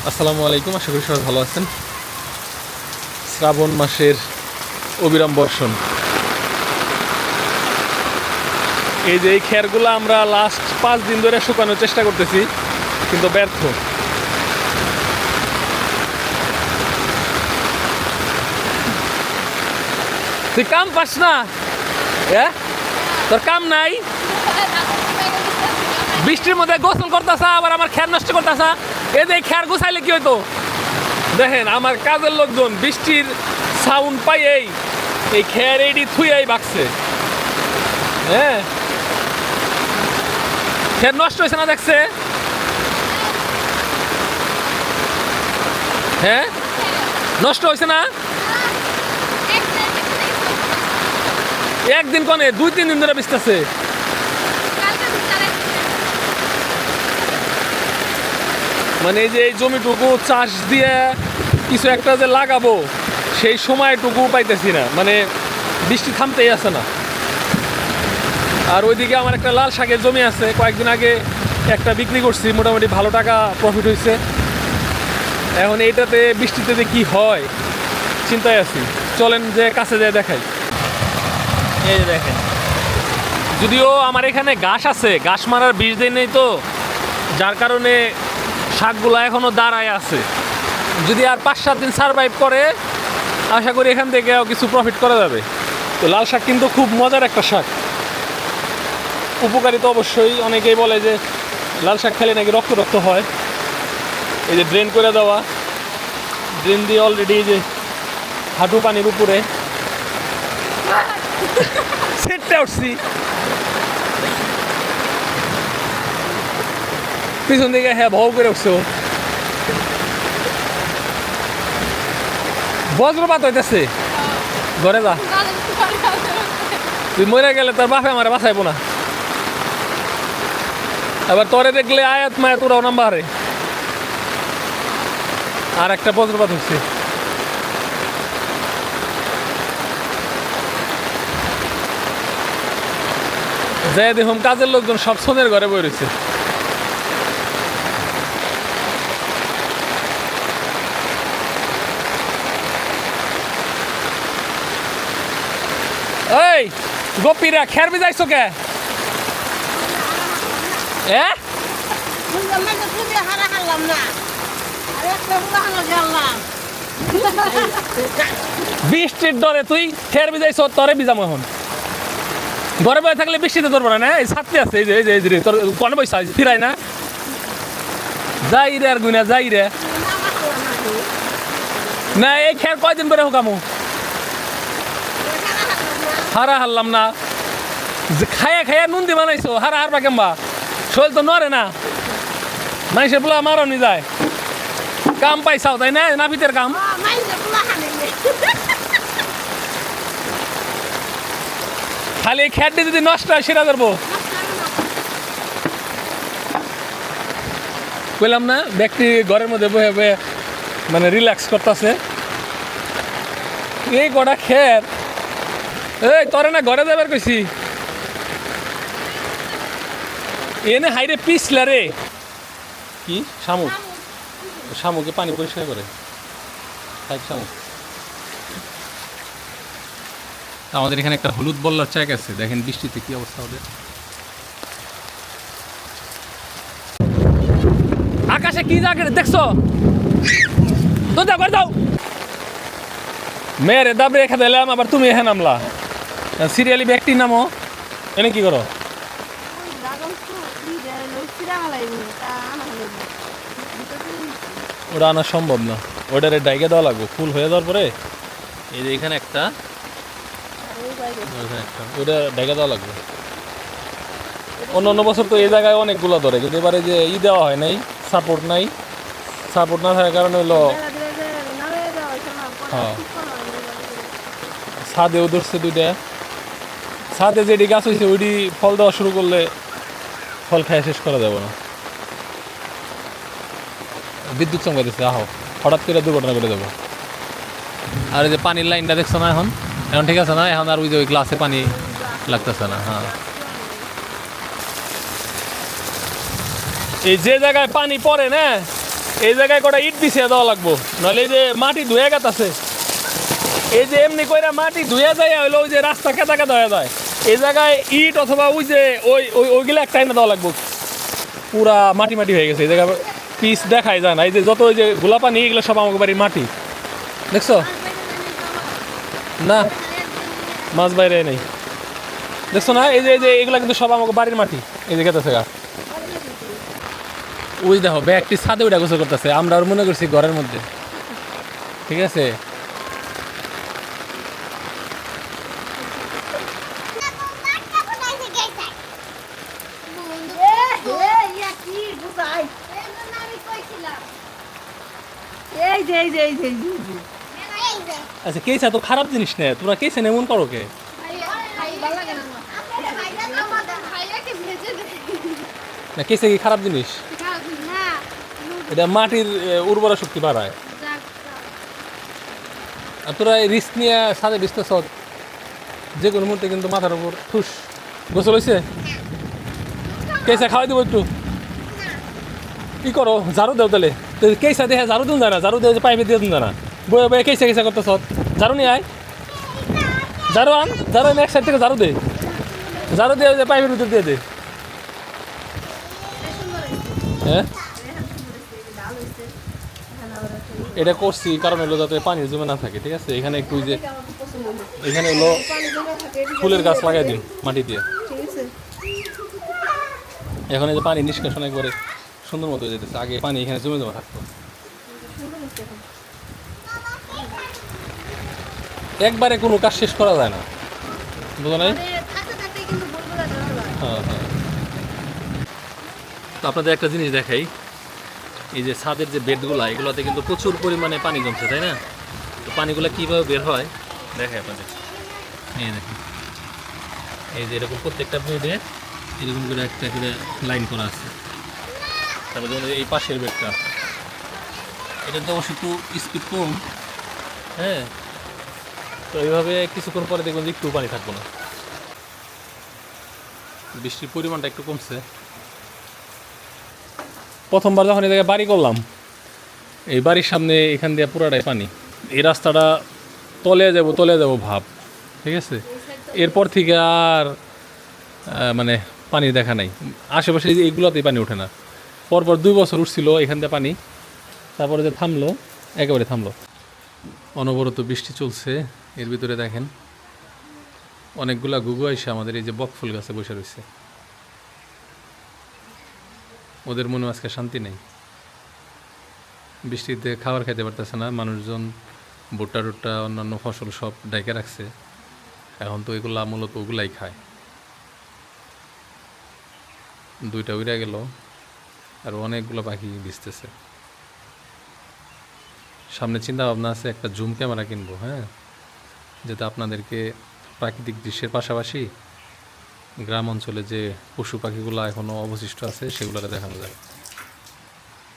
আসসালামু আলাইকুম, আশা করি সবাই ভালো আছেন। শ্রাবণ মাসের অবিরাম বর্ষণ। এই যে এই খেরগুলো আমরা লাস্ট 5 দিন ধরে শুকানোর চেষ্টা করতেছি, কিন্তু ব্যর্থ। তুই কাম পাস না? তোর কাম নাই? বৃষ্টির মধ্যে গোসল করতেছা, আবার আমার খের নষ্ট করতেছা। এই যে খের গুছাইলে কি হইতো? দেখেন আমার কাজের লোকজন বৃষ্টির সাউন্ড পাই এই খের এইটি থুইয়াই বাকছে। হ্যাঁ, খের নষ্ট হয়েছে না? দেখছে? হ্যাঁ, নষ্ট হয়েছে না? একদিন কনে 2-3 দিন ধরে বিস্তাছে। মানে এই যে এই জমিটুকু চাষ দিয়ে কিছু একটা যে লাগাবো, সেই সময়টুকু পাইতেছি না। মানে বৃষ্টি থামতেই আছে না। আর ওইদিকে আমার একটা লাল শাকের জমি আছে, কয়েকদিন আগে একটা বিক্রি করছি, মোটামুটি ভালো টাকা প্রফিট হয়েছে। এখন এইটাতে বৃষ্টিতে যে কী হয় চিন্তায় আছি। চলেন যে কাছে যায় দেখাই। এই যে দেখেন, যদিও আমার এখানে ঘাস আছে, ঘাস মারার বিষ দেয় নেই তো, যার কারণে শাকগুলো এখনও দাঁড়ায় আছে। যদি আর 5-7 দিন সারভাইভ করে, আশা করি এখান থেকেও কিছু প্রফিট করা যাবে। তো লাল শাক কিন্তু খুব মজার একটা শাক, উপকারী তো অবশ্যই। অনেকেই বলে যে লাল শাক খেলে নাকি রক্ত রক্ত হয়। এই যে ড্রেন করে দেওয়া, ড্রেন দিয়ে অলরেডি যে হাঁটু পানির উপরে সেটটা উঠছি। পিছন দিকে হ্যাঁ ভাও করে উঠছে। বজ্রপাত হইতেছে, ঘরে যা। তুই মরে গেলে তোর বাপে আমার বাঁচাইবো না। আবার তোরে দেখলে আয়াত মায়াত ওরাও নাম্বারে। আর একটা বজ্রপাত হচ্ছে। যাই দেখুন কাজের লোকজন সব সোনের ঘরে বই রয়েছে। এই গোপীরা খের বিজাইছো কে? বৃষ্টির ডরে তুই খের বিজাইছ, তরে বিজাম। এখন ঘরে বয়ে থাকলে বৃষ্টিতে ধরবো না। এই ছাত্রী আছে, এই যে এই যে তোর কনে বৈশা ফিরাই না। যাই রে আর গুনা যাই রে না। এই খের কয়দিন পরে হুকামু? হারা হারলাম না। খায়া খায়া নুন দি বানাইছো, হারা হারবা কেমবা? শরীর তো নরে না, মানুষের পোলা মারো নি যায়। কাম পাইছাও তাই না? নাপিতের কাম। খালি খেয়ারটি যদি নষ্ট হয় সেটা করবো। বললাম না ব্যক্তি ঘরের মধ্যে বয়ে বয়ে মানে রিল্যাক্স করতেছে। এই কটা খের, এই তোরে না ঘরে যাবার কইছি। এনে হাইরে পিছলা রে। কি শামুক? শামুকে পানি পরিষ্কার করে শামুক। আমাদের এখানে একটা হলুদ বল্লার চেক আছে, দেখেন বৃষ্টিতে কি অবস্থা ওদের। আকাশে কি জাগে দেখছো? তো দাও করে দাও। মেয়েরে দাবি রেখে দিলাম, আবার তুমি এখানে নামলা। সিরিয়ালি ব্যক্তি নামো, এনে কি করো? ওটা আনা সম্ভব না, ওটারে ডাইকে দেওয়া লাগবে ফুল হয়ে যাওয়ার পরে। এই যে এখানে একটা, ওটা ডাইকে দেওয়া লাগবে। অন্য বছর তো এই জায়গায় অনেকগুলো ধরে, কিন্তু এবারে যে দেওয়া হয় নাই, সাপোর্ট নাই। সাপোর্ট না থাকার কারণে হলো হ্যাঁ ছাদেও ধরছে দুইটা। ছাদে যেটি গাছ হয়েছে ওইটি ফল দেওয়া শুরু করলে ফল খায় শেষ করা যাবে না। বিদ্যুৎ চমকা দিচ্ছে, আহ হঠাৎ করে দুর্ঘটনা করে দেবো। আর এই যে পানির লাইনটা দেখছো না? এখন এখন ঠিক আছে না? এখন আর ওই যে ওই গ্লাসে পানি লাগতেছে না। হ্যাঁ, এই যে জায়গায় পানি পড়ে না, এই জায়গায় কটা ইট বিছিয়ে দেওয়া লাগবো, নাহলে এই যে মাটি ধুয়ে গেছে, এই যে এমনি কইরা মাটি ধুয়ে যায় হইলো ওই যে রাস্তা কেদা কেদা হয়ে যায়, এই জায়গায় ইট অথবা ওই যে ওইগুলো একটা এনে দেওয়া লাগবো। পুরা মাটি মাটি হয়ে গেছে এই জায়গায়, পিস দেখাই যায় না। এই যে যত ওই যে গোলাপানি এগুলো সব আমাকে বাড়ির মাটি, দেখছো না? মাছ বাইরে নেই, দেখছো না? এই যে এগুলা কিন্তু সব আমাকে বাড়ির মাটি, এই যে গেতেছে গা। ওই দেখো ব্যাগটি ছাদে উঠে গোসল করতেছে, আমরা আর মনে করছি ঘরের মধ্যে। ঠিক আছে, আচ্ছা কেসা তো খারাপ জিনিস নেই, তোমরা কেসে এমন করো কে? না কেসে কি খারাপ জিনিস? এটা মাটির উর্বরা শক্তি বাড়ায়। আর তোরা এই রিস্ক নিয়ে সাথে বিস্তার যে কোনো মুহূর্তে কিন্তু মাথার উপর ঠুস। গোসল হয়েছে? কেসা খাওয়াই দেবো একটু, কি করো? ঝাড়ু দেও তাহলে। কেসা দেখে ঝাড়ু দিন যায় না, ঝাড়ু দিয়ে পাইপে দিয়ে দিন যায় না, বয়ে বয়ে কেসা কেসা করতেছ। ঝাড়ু নিয়ে আয়, ঝাড়ু আন, ঝাড়ু আমি এক সাইড থেকে ঝাড়ু দে, ঝাড়ু দিয়ে যে পাইপের ভিতর দিয়ে দে। হ্যাঁ এটা করছি কারণ হলো যাতে পানি জমে না থাকে। ঠিক আছে, এখানে একটু যে এখানে হলো ফুলের গাছ লাগাই দিন মাটি দিয়ে, এখন এই যে পানি নিষ্কাশন একবারে সুন্দর মতো হয়ে যেতেছে। আগে পানি এখানে জমে জমে থাকতো, একবারে কোনো কাজ শেষ করা যায় না, বুঝো নাই? হ্যাঁ হ্যাঁ, তো আপনাদের একটা জিনিস দেখাই, এই যে ছাদের যে বেডগুলা এগুলোতে কিন্তু প্রচুর পরিমাণে পানি জমছে, তাই না? তো পানিগুলো কীভাবে বের হয় দেখাই আপনাদের। এই দেখুন, এই যে এরকম প্রত্যেকটা বেডে এরকম করে একটা করে লাইন করা আছে। তারপর যেমন এই পাশের বেডটা, এটা তো অবশ্যই একটু স্পিড কম। হ্যাঁ, তো এইভাবে কিছুক্ষণ পরে দেখবেন যে একটু পানি থাকবো না, বৃষ্টির পরিমাণটা একটু কমছে। প্রথমবার যখন এই জায়গায় বাড়ি করলাম, এই বাড়ির সামনে এখান দিয়ে পুরাটাই পানি, এই রাস্তাটা তলে যাব ভাব। ঠিক আছে, এরপর থেকে আর মানে পানি দেখা নাই আশেপাশে, এইগুলোতেই পানি ওঠে না। পরপর 2 বছর উঠছিল এখান দিয়ে পানি, তারপরে যে থামলো, একেবারে থামলো। অনবরত বৃষ্টি চলছে, এর ভিতরে দেখেন অনেকগুলা ঘুঘু এসে আমাদের এই যে বকফুল গাছে বসে রয়েছে। ওদের মনে আজকে শান্তি নেই, বৃষ্টিতে খাবার খাইতে পারতেছে না। মানুষজন ভুট্টা টুট্টা অন্যান্য ফসল সব ডাইকে রাখছে, এখন তো এগুলা মূলত ওগুলাই খায়। 2টা উড়ে গেল, আর অনেকগুলো পাখি ভিজতেছে। সামনে চিন্তা ভাবনা আছে একটা জুম ক্যামেরা কিনবো, হ্যাঁ, যাতে আপনাদেরকে প্রাকৃতিক দৃশ্যের পাশাপাশি গ্রাম অঞ্চলে যে পশু পাখিগুলো এখনও অবশিষ্ট আছে সেগুলো দেখানো যায়।